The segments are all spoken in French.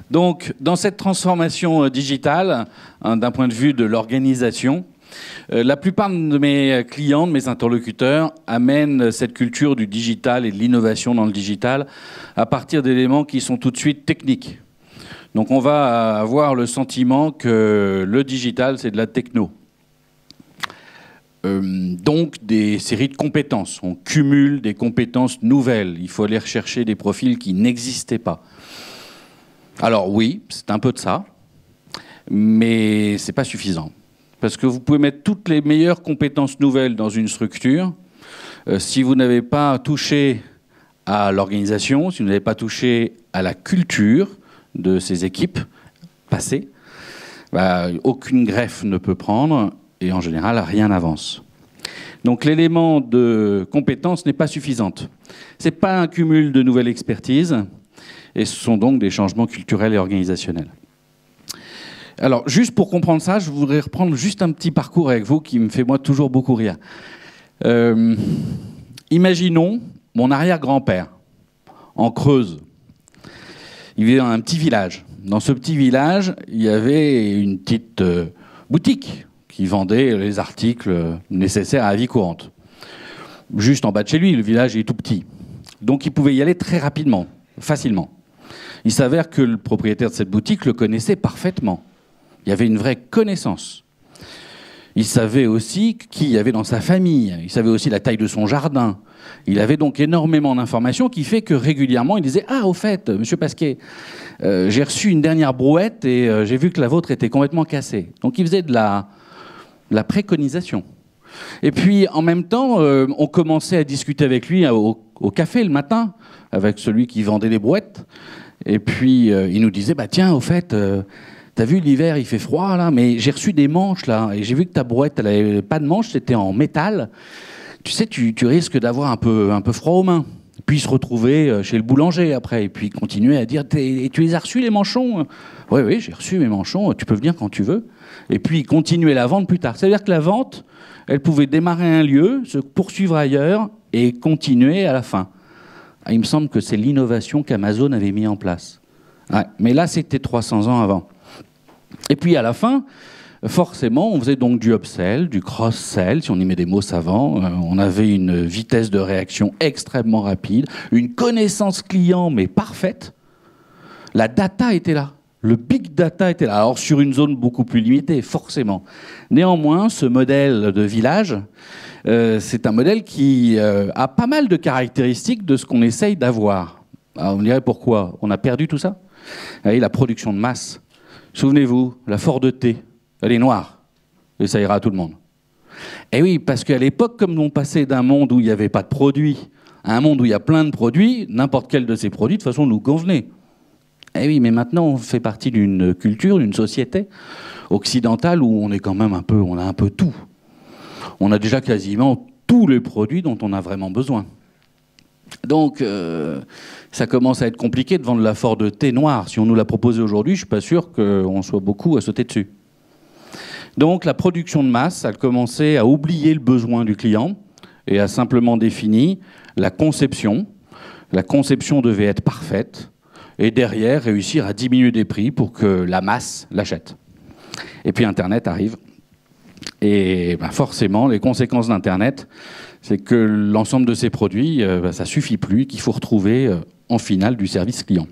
Donc, dans cette transformation digitale, hein, d'un point de vue de l'organisation, la plupart de mes clients, de mes interlocuteurs, amènent cette culture du digital et de l'innovation dans le digital à partir d'éléments qui sont tout de suite techniques. Donc on va avoir le sentiment que le digital, c'est de la techno. Donc des séries de compétences. On cumule des compétences nouvelles. Il faut aller rechercher des profils qui n'existaient pas. Alors oui, c'est un peu de ça, mais c'est pas suffisant. Parce que vous pouvez mettre toutes les meilleures compétences nouvelles dans une structure. Si vous n'avez pas touché à l'organisation, si vous n'avez pas touché à la culture de ces équipes passées, aucune greffe ne peut prendre et en général, rien n'avance. Donc l'élément de compétence n'est pas suffisante. Ce n'est pas un cumul de nouvelles expertises et ce sont donc des changements culturels et organisationnels. Alors, juste pour comprendre ça, je voudrais reprendre juste un petit parcours avec vous qui me fait, moi, toujours beaucoup rire. Imaginons mon arrière-grand-père, en Creuse. Il vivait dans un petit village. Dans ce petit village, il y avait une petite boutique qui vendait les articles nécessaires à la vie courante. Juste en bas de chez lui, le village est tout petit. Donc, il pouvait y aller très rapidement, facilement. Il s'avère que le propriétaire de cette boutique le connaissait parfaitement. Il y avait une vraie connaissance. Il savait aussi qui il y avait dans sa famille. Il savait aussi la taille de son jardin. Il avait donc énormément d'informations qui fait que régulièrement, il disait « Ah, au fait, monsieur Pasquier, j'ai reçu une dernière brouette et j'ai vu que la vôtre était complètement cassée. » Donc il faisait de la préconisation. Et puis, en même temps, on commençait à discuter avec lui au café le matin, avec celui qui vendait les brouettes. Et puis, il nous disait « Tiens, au fait... T'as vu, l'hiver, il fait froid, là, mais j'ai reçu des manches, là, et j'ai vu que ta brouette, elle n'avait pas de manches, c'était en métal. Tu sais, tu risques d'avoir un peu froid aux mains. Puis se retrouver chez le boulanger, après, et puis continuer à dire « Et tu les as reçus, les manchons ?»« Oui, j'ai reçu mes manchons, tu peux venir quand tu veux. » Et puis continuer la vente plus tard. C'est-à-dire que la vente, elle pouvait démarrer un lieu, se poursuivre ailleurs, et continuer à la fin. Il me semble que c'est l'innovation qu'Amazon avait mis en place. Ouais, mais là, c'était 300 ans avant. Et puis à la fin, forcément, on faisait donc du upsell, du cross-sell, si on y met des mots savants. On avait une vitesse de réaction extrêmement rapide, une connaissance client, mais parfaite. La data était là. Le big data était là. Alors sur une zone beaucoup plus limitée, forcément. Néanmoins, ce modèle de village, c'est un modèle qui a pas mal de caractéristiques de ce qu'on essaye d'avoir. Alors vous me direz pourquoi? On a perdu tout ça? Vous voyez, la production de masse. Souvenez-vous, la Ford T, elle est noire, et ça ira à tout le monde. Et oui, parce qu'à l'époque, comme on passait d'un monde où il n'y avait pas de produits à un monde où il y a plein de produits, n'importe quel de ces produits, de toute façon, nous convenait. Et oui, mais maintenant, on fait partie d'une culture, d'une société occidentale où on est quand même on a un peu tout. On a déjà quasiment tous les produits dont on a vraiment besoin. Donc, ça commence à être compliqué de vendre la Ford T noire. Si on nous l'a proposé aujourd'hui, je ne suis pas sûr qu'on soit beaucoup à sauter dessus. Donc, la production de masse, elle commençait à oublier le besoin du client et a simplement défini la conception. La conception devait être parfaite et derrière, réussir à diminuer des prix pour que la masse l'achète. Et puis, Internet arrive. Et forcément, les conséquences d'Internet, c'est que l'ensemble de ces produits, ça ne suffit plus, qu'il faut retrouver en finale du service client.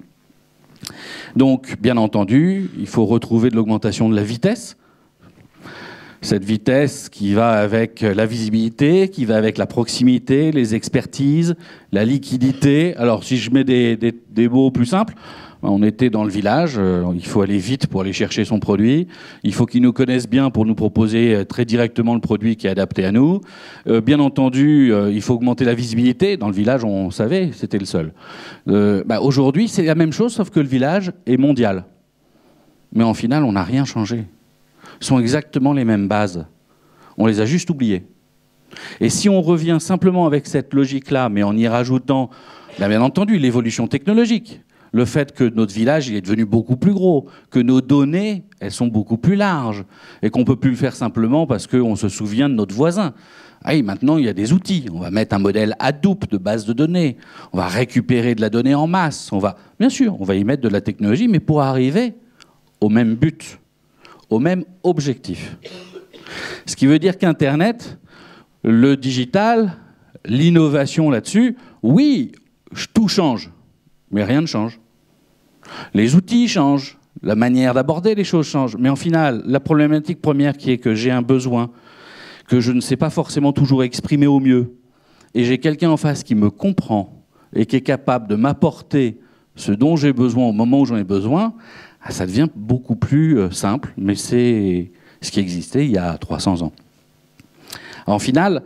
Donc, bien entendu, il faut retrouver de l'augmentation de la vitesse. Cette vitesse qui va avec la visibilité, qui va avec la proximité, les expertises, la liquidité. Alors, si je mets des mots plus simples, on était dans le village, il faut aller vite pour aller chercher son produit, il faut qu'ils nous connaissent bien pour nous proposer très directement le produit qui est adapté à nous. Bien entendu, il faut augmenter la visibilité. Dans le village, on savait, c'était le seul. Aujourd'hui, c'est la même chose, sauf que le village est mondial. Mais en final, on n'a rien changé. Ce sont exactement les mêmes bases. On les a juste oubliées. Et si on revient simplement avec cette logique-là, mais en y rajoutant, bien entendu, l'évolution technologique, le fait que notre village il est devenu beaucoup plus gros, que nos données, elles sont beaucoup plus larges, et qu'on ne peut plus le faire simplement parce qu'on se souvient de notre voisin. Ah oui, maintenant, il y a des outils. On va mettre un modèle Hadoop de base de données. On va récupérer de la donnée en masse. Bien sûr, on va y mettre de la technologie, mais pour arriver au même but, au même objectif. Ce qui veut dire qu'Internet, le digital, l'innovation là-dessus, oui, tout change, mais rien ne change. Les outils changent, la manière d'aborder les choses change. Mais en final, la problématique première qui est que j'ai un besoin que je ne sais pas forcément toujours exprimer au mieux, et j'ai quelqu'un en face qui me comprend et qui est capable de m'apporter ce dont j'ai besoin au moment où j'en ai besoin, ça devient beaucoup plus simple, mais c'est ce qui existait il y a 300 ans. En final,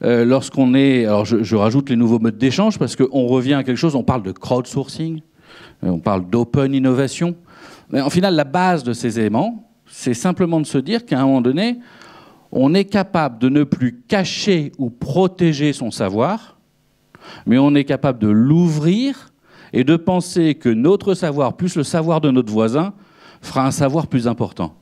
lorsqu'on est... Alors je rajoute les nouveaux modes d'échange parce qu'on revient à quelque chose, on parle de crowdsourcing, on parle d'open innovation. Mais en final, la base de ces éléments, c'est simplement de se dire qu'à un moment donné, on est capable de ne plus cacher ou protéger son savoir, mais on est capable de l'ouvrir et de penser que notre savoir, plus le savoir de notre voisin, fera un savoir plus important.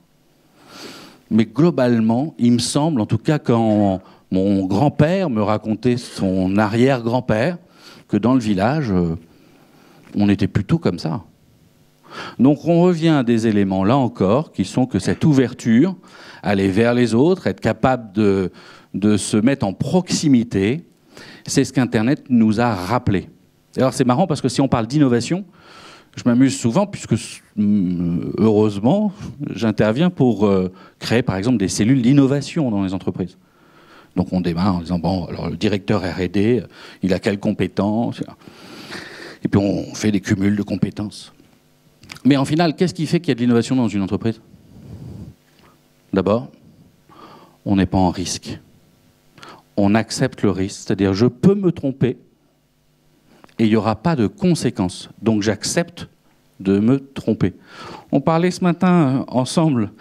Mais globalement, il me semble, en tout cas quand mon grand-père me racontait son arrière-grand-père, que dans le village, on était plutôt comme ça. Donc on revient à des éléments, là encore, qui sont que cette ouverture, aller vers les autres, être capable de se mettre en proximité, c'est ce qu'Internet nous a rappelé. Alors c'est marrant parce que si on parle d'innovation, je m'amuse souvent puisque, heureusement, j'interviens pour créer par exemple des cellules d'innovation dans les entreprises. Donc on démarre en disant, bon, alors le directeur R&D, il a quelles compétences? Et puis on fait des cumuls de compétences. Mais en final, qu'est-ce qui fait qu'il y a de l'innovation dans une entreprise? D'abord, on n'est pas en risque. On accepte le risque, c'est-à-dire je peux me tromper et il n'y aura pas de conséquences. Donc j'accepte de me tromper. On parlait ce matin ensemble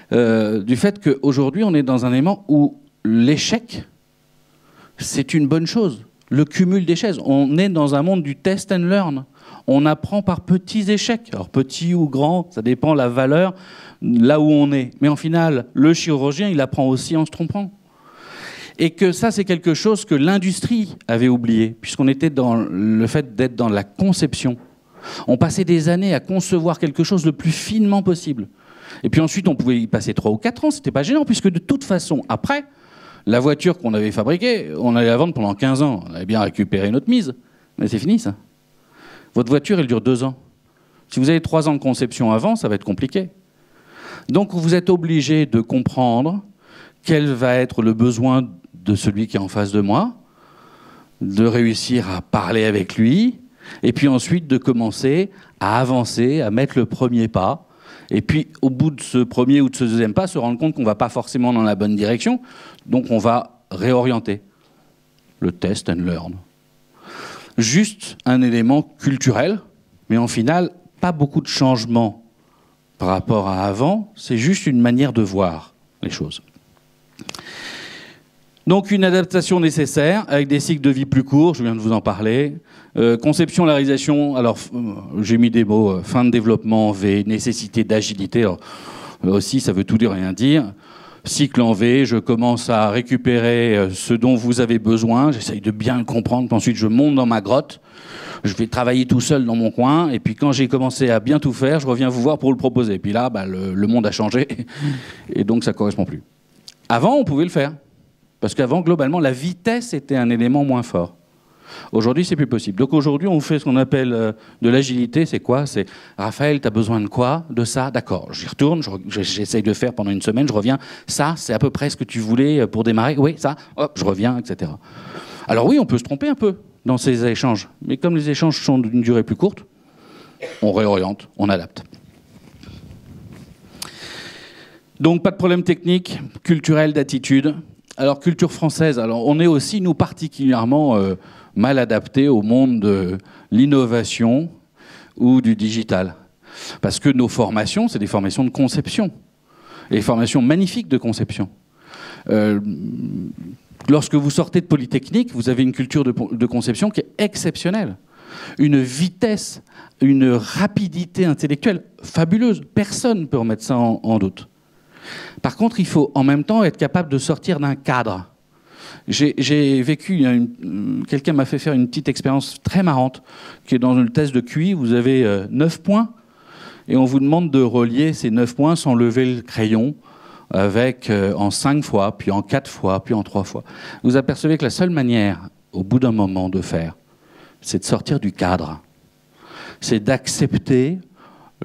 du fait qu'aujourd'hui on est dans un élément où l'échec, c'est une bonne chose. Le cumul d'échecs. On est dans un monde du test and learn. On apprend par petits échecs. Alors petits ou grands, ça dépend de la valeur, là où on est. Mais en final, le chirurgien, il apprend aussi en se trompant. Et que ça, c'est quelque chose que l'industrie avait oublié, puisqu'on était dans le fait d'être dans la conception. On passait des années à concevoir quelque chose le plus finement possible. Et puis ensuite, on pouvait y passer 3 ou 4 ans, c'était pas gênant, puisque de toute façon, après, la voiture qu'on avait fabriquée, on allait la vendre pendant 15 ans. On avait bien récupéré notre mise, mais c'est fini ça. Votre voiture, elle dure 2 ans. Si vous avez 3 ans de conception avant, ça va être compliqué. Donc vous êtes obligé de comprendre quel va être le besoin de celui qui est en face de moi, de réussir à parler avec lui, et puis ensuite de commencer à avancer, à mettre le premier pas, et puis au bout de ce premier ou de ce deuxième pas, se rendre compte qu'on ne va pas forcément dans la bonne direction, donc on va réorienter. Le test and learn. Juste un élément culturel, mais en final, pas beaucoup de changements par rapport à avant, c'est juste une manière de voir les choses. Donc une adaptation nécessaire, avec des cycles de vie plus courts, je viens de vous en parler. Conception, la réalisation, alors j'ai mis des mots, fin de développement en V, nécessité d'agilité, alors aussi ça veut tout dire rien dire. Cycle en V, je commence à récupérer ce dont vous avez besoin, j'essaye de bien le comprendre, puis ensuite je monte dans ma grotte, je vais travailler tout seul dans mon coin, et puis quand j'ai commencé à bien tout faire, je reviens vous voir pour le proposer. Et puis là, le monde a changé, et donc ça ne correspond plus. Avant, on pouvait le faire, parce qu'avant, globalement, la vitesse était un élément moins fort. Aujourd'hui, c'est plus possible. Donc aujourd'hui, on fait ce qu'on appelle de l'agilité. C'est quoi? C'est Raphaël, tu as besoin de quoi? De ça? D'accord. J'y retourne, j'essaye de faire pendant une semaine, je reviens. Ça, c'est à peu près ce que tu voulais pour démarrer? Oui, ça, hop, je reviens, etc. Alors oui, on peut se tromper un peu dans ces échanges. Mais comme les échanges sont d'une durée plus courte, on réoriente, on adapte. Donc pas de problème technique, culturel, d'attitude. Alors culture française, alors on est aussi, nous, particulièrement mal adaptés au monde de l'innovation ou du digital. Parce que nos formations, c'est des formations de conception. Et des formations magnifiques de conception. Lorsque vous sortez de Polytechnique, vous avez une culture de conception qui est exceptionnelle. Une vitesse, une rapidité intellectuelle fabuleuse. Personne ne peut remettre ça en doute. Par contre, il faut en même temps être capable de sortir d'un cadre. J'ai vécu, quelqu'un m'a fait faire une petite expérience très marrante, qui est dans le test de QI, vous avez 9 points, et on vous demande de relier ces 9 points sans lever le crayon, avec en 5 fois, puis en 4 fois, puis en 3 fois. Vous apercevez que la seule manière, au bout d'un moment, de faire, c'est de sortir du cadre. C'est d'accepter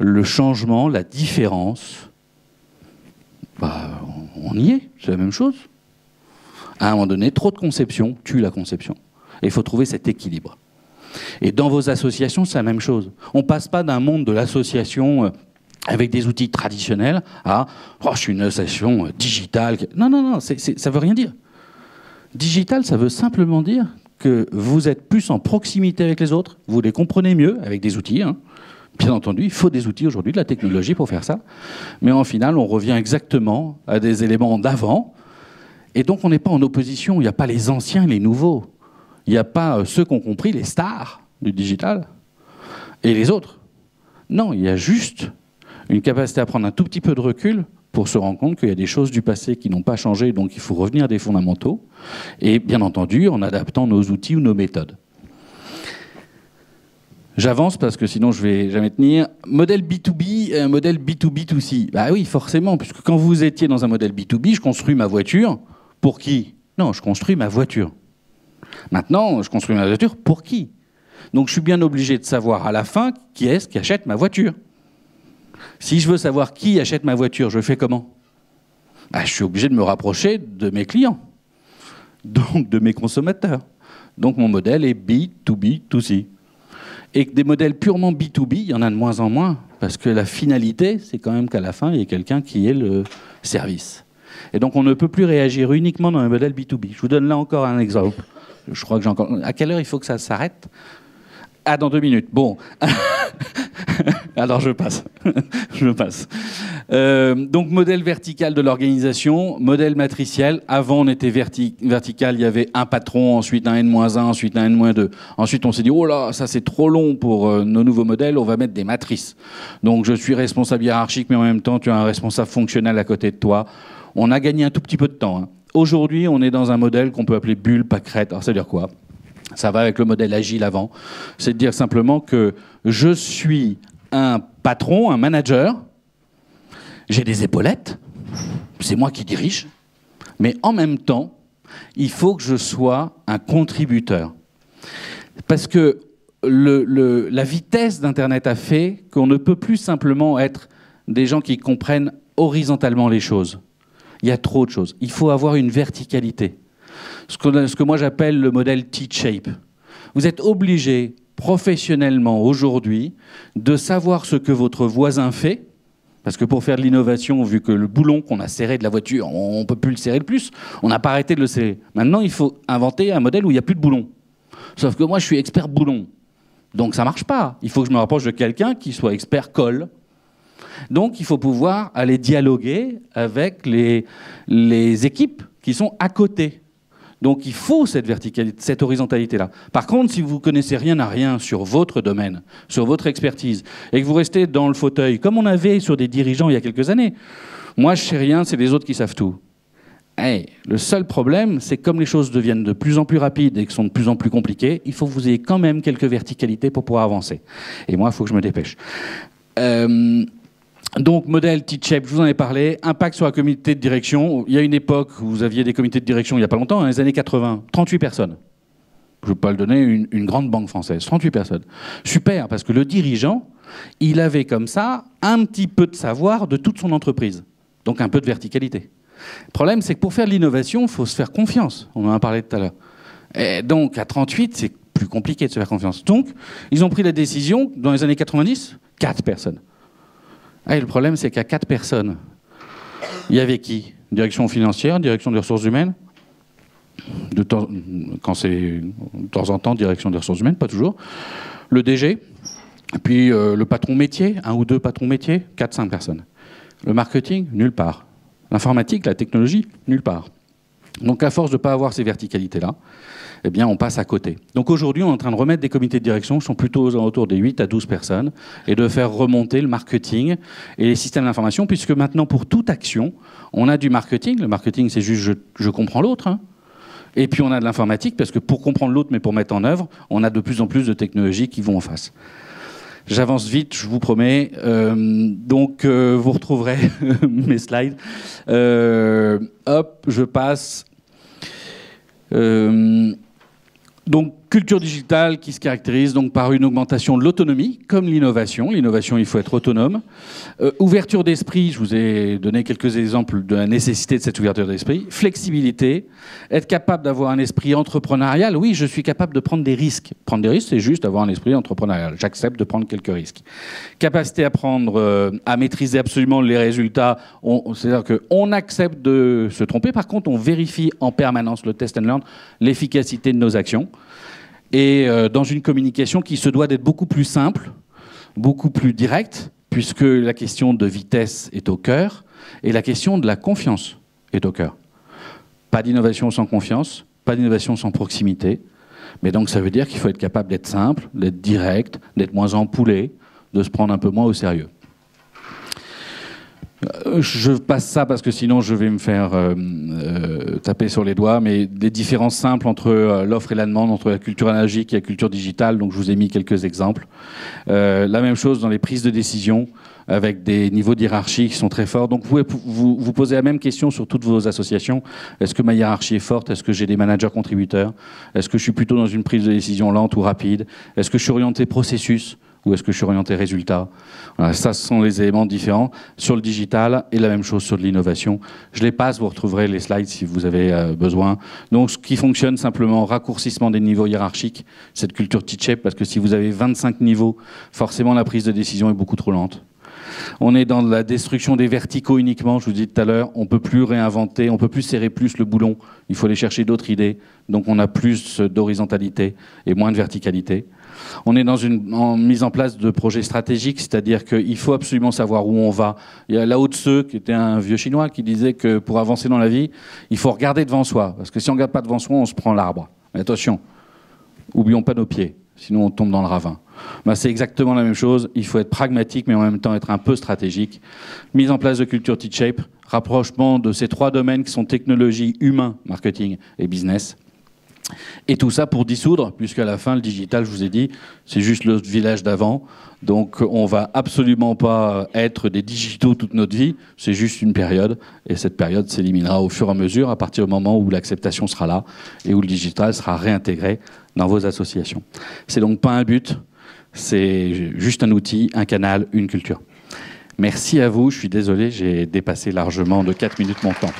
le changement, la différence. Bah, on y est, c'est la même chose. À un moment donné, trop de conception tue la conception. Et il faut trouver cet équilibre. Et dans vos associations, c'est la même chose. On ne passe pas d'un monde de l'association avec des outils traditionnels à « oh, je suis une association digitale ». Non, non, non, ça ne veut rien dire. Digital, ça veut simplement dire que vous êtes plus en proximité avec les autres, vous les comprenez mieux avec des outils. Hein. Bien entendu, il faut des outils aujourd'hui, de la technologie pour faire ça. Mais en final, on revient exactement à des éléments d'avant. Et donc, on n'est pas en opposition. Il n'y a pas les anciens et les nouveaux. Il n'y a pas ceux qui ont compris, les stars du digital, et les autres. Non, il y a juste une capacité à prendre un tout petit peu de recul pour se rendre compte qu'il y a des choses du passé qui n'ont pas changé, donc il faut revenir à des fondamentaux, et bien entendu en adaptant nos outils ou nos méthodes. J'avance parce que sinon je ne vais jamais tenir. Modèle B2B, modèle B2B2C. Bah oui, forcément, puisque quand vous étiez dans un modèle B2B, je construis ma voiture. Pour qui? Non, je construis ma voiture. Maintenant, je construis ma voiture pour qui? Donc je suis bien obligé de savoir à la fin qui est-ce qui achète ma voiture. Si je veux savoir qui achète ma voiture, je fais comment? Bah, je suis obligé de me rapprocher de mes clients, donc de mes consommateurs. Donc mon modèle est B2B2C. Et des modèles purement B2B, il y en a de moins en moins, parce que la finalité, c'est quand même qu'à la fin, il y ait quelqu'un qui ait le service. Et donc on ne peut plus réagir uniquement dans un modèle B2B. Je vous donne là encore un exemple. Je crois que j'ai encore... À quelle heure il faut que ça s'arrête? Ah, dans 2 minutes. Bon. Alors je passe. Je passe. Donc modèle vertical de l'organisation, modèle matriciel. Avant on était vertical, il y avait un patron, ensuite un N-1, ensuite un N-2. Ensuite on s'est dit, oh là, ça c'est trop long pour nos nouveaux modèles, on va mettre des matrices. Donc je suis responsable hiérarchique, mais en même temps tu as un responsable fonctionnel à côté de toi. On a gagné un tout petit peu de temps. Hein. Aujourd'hui on est dans un modèle qu'on peut appeler bulle, pâquerette. Alors ça veut dire quoi? Ça va avec le modèle agile avant. C'est de dire simplement que je suis un patron, un manager, j'ai des épaulettes, c'est moi qui dirige, mais en même temps, il faut que je sois un contributeur. Parce que la vitesse d'Internet a fait qu'on ne peut plus simplement être des gens qui comprennent horizontalement les choses. Il y a trop de choses. Il faut avoir une verticalité. Ce que moi j'appelle le modèle T-shape. Vous êtes obligé, professionnellement aujourd'hui, de savoir ce que votre voisin fait, parce que pour faire de l'innovation, vu que le boulon qu'on a serré de la voiture, on ne peut plus le serrer le plus, on n'a pas arrêté de le serrer. Maintenant, il faut inventer un modèle où il n'y a plus de boulon. Sauf que moi, je suis expert boulon. Donc ça ne marche pas. Il faut que je me rapproche de quelqu'un qui soit expert colle. Donc il faut pouvoir aller dialoguer avec les équipes qui sont à côté. Donc il faut cette verticalité, cette horizontalité-là. Par contre, si vous ne connaissez rien à rien sur votre domaine, sur votre expertise, et que vous restez dans le fauteuil, comme on avait sur des dirigeants il y a quelques années, moi je sais rien, c'est les autres qui savent tout. Hey, le seul problème, c'est que comme les choses deviennent de plus en plus rapides et que sont de plus en plus compliquées, il faut que vous ayez quand même quelques verticalités pour pouvoir avancer. Et moi, il faut que je me dépêche. Donc, modèle T-shape, je vous en ai parlé. Impact sur la comité de direction. Il y a une époque où vous aviez des comités de direction, il n'y a pas longtemps, dans les années 80, 38 personnes. Je ne veux pas le donner, une grande banque française, 38 personnes. Super, parce que le dirigeant, il avait comme ça un petit peu de savoir de toute son entreprise. Donc un peu de verticalité. Le problème, c'est que pour faire de l'innovation, il faut se faire confiance. On en a parlé tout à l'heure. Et donc, à 38, c'est plus compliqué de se faire confiance. Donc, ils ont pris la décision, dans les années 90, 4 personnes. Ah, et le problème, c'est qu'à 4 personnes, il y avait qui? Direction financière, direction des ressources humaines, de temps en temps, direction des ressources humaines, pas toujours, le DG, puis le patron métier, 1 ou 2 patrons métiers, 4-5 personnes. Le marketing, nulle part. L'informatique, la technologie, nulle part. Donc à force de ne pas avoir ces verticalités-là, eh bien, on passe à côté. Donc aujourd'hui, on est en train de remettre des comités de direction qui sont plutôt autour des 8 à 12 personnes et de faire remonter le marketing et les systèmes d'information, puisque maintenant, pour toute action, on a du marketing. Le marketing, c'est juste je comprends l'autre. Hein. Et puis on a de l'informatique, parce que pour comprendre l'autre, mais pour mettre en œuvre, on a de plus en plus de technologies qui vont en face. J'avance vite, je vous promets. Vous retrouverez mes slides. Hop, je passe. Donc, culture digitale qui se caractérise donc par une augmentation de l'autonomie, comme l'innovation. L'innovation, il faut être autonome. Ouverture d'esprit, je vous ai donné quelques exemples de la nécessité de cette ouverture d'esprit. Flexibilité, être capable d'avoir un esprit entrepreneurial. Oui, je suis capable de prendre des risques. Prendre des risques, c'est juste avoir un esprit entrepreneurial. J'accepte de prendre quelques risques. Capacité à prendre, à maîtriser absolument les résultats. C'est-à-dire qu'on accepte de se tromper. Par contre, on vérifie en permanence le test and learn, l'efficacité de nos actions. Et dans une communication qui se doit d'être beaucoup plus simple, beaucoup plus directe, puisque la question de vitesse est au cœur, et la question de la confiance est au cœur. Pas d'innovation sans confiance, pas d'innovation sans proximité, mais donc ça veut dire qu'il faut être capable d'être simple, d'être direct, d'être moins empoulé, de se prendre un peu moins au sérieux. Je passe ça parce que sinon je vais me faire taper sur les doigts, mais des différences simples entre l'offre et la demande, entre la culture analogique et la culture digitale, donc je vous ai mis quelques exemples. La même chose dans les prises de décision, avec des niveaux de hiérarchie qui sont très forts. Donc vous posez la même question sur toutes vos associations. Est-ce que ma hiérarchie est forte? Est-ce que j'ai des managers contributeurs? Est-ce que je suis plutôt dans une prise de décision lente ou rapide? Est-ce que je suis orienté processus? Ou est-ce que je suis orienté résultat? Voilà, ça, ce sont les éléments différents sur le digital et la même chose sur l'innovation. Je les passe, vous retrouverez les slides si vous avez besoin. Donc, ce qui fonctionne simplement, raccourcissement des niveaux hiérarchiques, cette culture T-shape, parce que si vous avez 25 niveaux, forcément la prise de décision est beaucoup trop lente. On est dans la destruction des verticaux uniquement, je vous dis tout à l'heure, on ne peut plus réinventer, on ne peut plus serrer plus le boulon, il faut aller chercher d'autres idées, donc on a plus d'horizontalité et moins de verticalité. On est dans une mise en place de projets stratégiques, c'est-à-dire qu'il faut absolument savoir où on va. Il y a Lao Tse, qui était un vieux chinois, qui disait que pour avancer dans la vie, il faut regarder devant soi, parce que si on ne regarde pas devant soi, on se prend l'arbre. Mais attention, oublions pas nos pieds, sinon on tombe dans le ravin. Ben, c'est exactement la même chose, il faut être pragmatique, mais en même temps être un peu stratégique. Mise en place de culture T-shape, rapprochement de ces trois domaines qui sont technologie, humain, marketing et business. Et tout ça pour dissoudre, puisqu'à la fin, le digital, je vous ai dit, c'est juste le village d'avant. Donc on va absolument pas être des digitaux toute notre vie, c'est juste une période. Et cette période s'éliminera au fur et à mesure, à partir du moment où l'acceptation sera là et où le digital sera réintégré dans vos associations. C'est donc pas un but, c'est juste un outil, un canal, une culture. Merci à vous, je suis désolé, j'ai dépassé largement de 4 minutes mon temps.